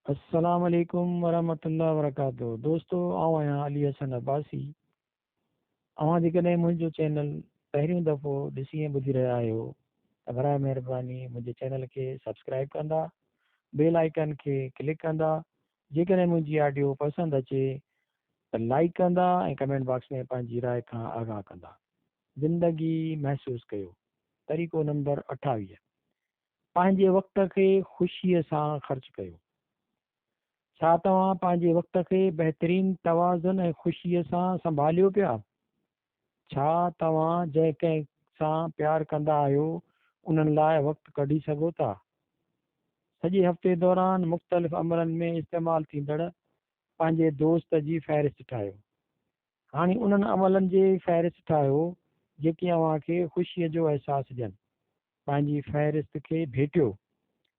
अस्सलाम वालेकुम वरहमतुल्लाहि वबरकातुहू। दोस्तों आऊं आहियां अली हसन अब्बासी। अवां जेकॾहिं मुंहिंजो चैनल पहिरियों दफ़ो ॾिसी ऐं ॿुधी रहिया आहियो त बराए महिरबानी मुंहिंजे चैनल खे सब्सक्राइब कंदा, बेल आइकन खे क्लिक कंदा। जेकॾहिं मुंहिंजी ऑडियो पसंदि अचे त लाइक कंदा ऐं कमेंट बॉक्स में पंहिंजी राय खां आगाह कंदा। ज़िंदगी महसूसु कयो। तरीक़ो नंबर 28, पंहिंजे वक़्त खे ख़ुशीअ सां ख़र्च कयो। छा तव्हां पंहिंजे वक़्त खे बहितरीन तवाज़ुन ऐं ख़ुशीअ सां संभालियो पिया? छा तव्हां जंहिं कंहिं सां प्यार कंदा आहियो उन्हनि लाइ वक़्तु कढी सघो था? सॼे हफ़्ते दौरान मुख़्तलिफ़ अमलनि में इस्तेमालु थींदड़ पंहिंजे दोस्त जी फ़हिरिस्त ठाहियो। हाणे उन्हनि अमलनि जी फ़हिरिस्त ठाहियो जेके अव्हांखे ख़ुशीअ जो अहसासु ॾियनि। पंहिंजी फ़हिरिस्त खे भेटियो।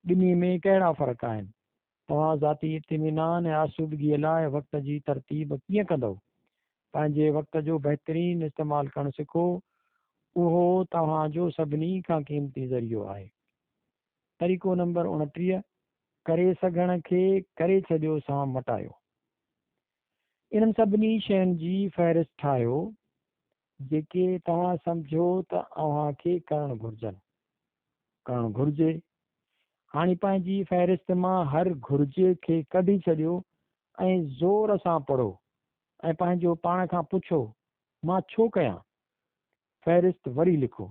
ॿिन्ही में कहिड़ा फ़र्क़ आहिनि? तव्हां ज़ाती इत्मिनान ऐं आसूदगीअ लाइ वक़्त जी तरतीब कीअं कंदव? पंहिंजे वक़्त जो बहितरीनु इस्तेमालु करणु सिखो। उहो तव्हांजो सभिनी खां क़ीमती ज़रियो आहे। तरीक़ो नंबर 29, करे सघण खे करे छॾियो सां मटायो। इन्हनि सभिनी शयुनि जी फ़हिरिस्त ठाहियो जेके तव्हां सम्झो त अव्हांखे करणु घुरिजे। हाणे पंहिंजी फ़हिरिस्त मां हर घुरिजे खे कढी छॾियो ऐं ज़ोर सां पढ़ो ऐं पंहिंजो पाण खां पुछो, मां छो कयां? फ़हिरिस्त वरी लिखो।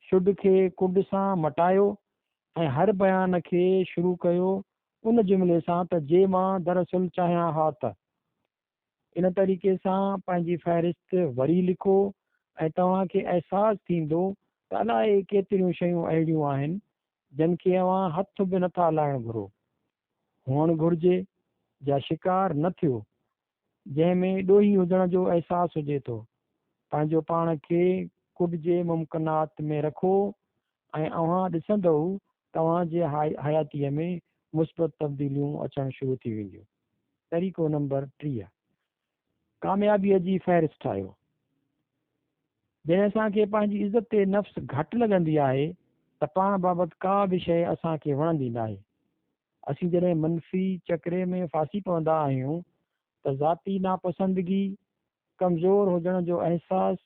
शुड खे कुड सां मटायो ऐं हर बयान खे शुरू कयो उन जुमिले सां त जे मां दरअसल चाहियां हा त। इन तरीक़े सां पंहिंजी फ़हिरिस्त वरी लिखो ऐं तव्हांखे अहसासु थींदो त अलाए केतिरियूं शयूं अहिड़ियूं आहिनि जिन खे अव्हां हथ बि नथा लाइणु घुरो। हुअणु घुरिजे जा शिकार न थियो जंहिंमें ॾोही हुजण जो अहसासु हुजे थो। पंहिंजो पाण खे कुड जे मुमकिनात में रखो ऐं अव्हां ॾिसंदव तव्हांजे हयातीअ में मुस्बत तब्दीलियूं अचणु शुरू थी वेंदियूं। तरीक़ो नंबर 30, कामयाबीअ जी फ़हिरिस्त ठाहियो। जॾहिं असांखे पंहिंजी इज़त ते नफ़्स घटि लॻंदी आहे त पाण बाबति का बि शइ असांखे वणंदी न आहे। असीं जॾहिं मनफ़ी चकरे में फासी पवंदा आहियूं त ज़ाती नापसंदगी, कमज़ोर हुजण जो अहसासु,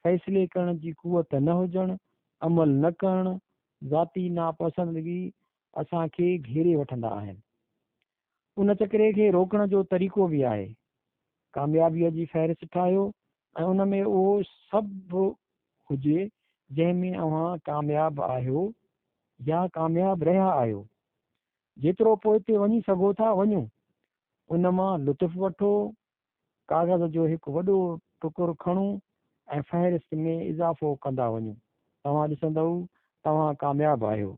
फ़ैसिले करण जी क़ुवत न हुजणु, अमल न करणु, ज़ाती नापसंदगी असांखे घेरे वठंदा आहिनि। उन चकरे खे रोकण जो तरीक़ो बि आहे। कामयाबीअ जी फ़हिरिस्त ठाहियो ऐं उन में उहो सभु हुजे जंहिंमें अव्हां कामयाबु आहियो या कामयाबु रहिया आहियो। जेतिरो पोइ ते वञी सघो था वञो, उन मां लुत्फ़ु वठो। कागज़ जो हिकु वॾो टुकुर खणो ऐं फ़हिरिस्त में इज़ाफ़ो कंदा वञो। तव्हां ॾिसंदव तव्हां कामयाबु आहियो।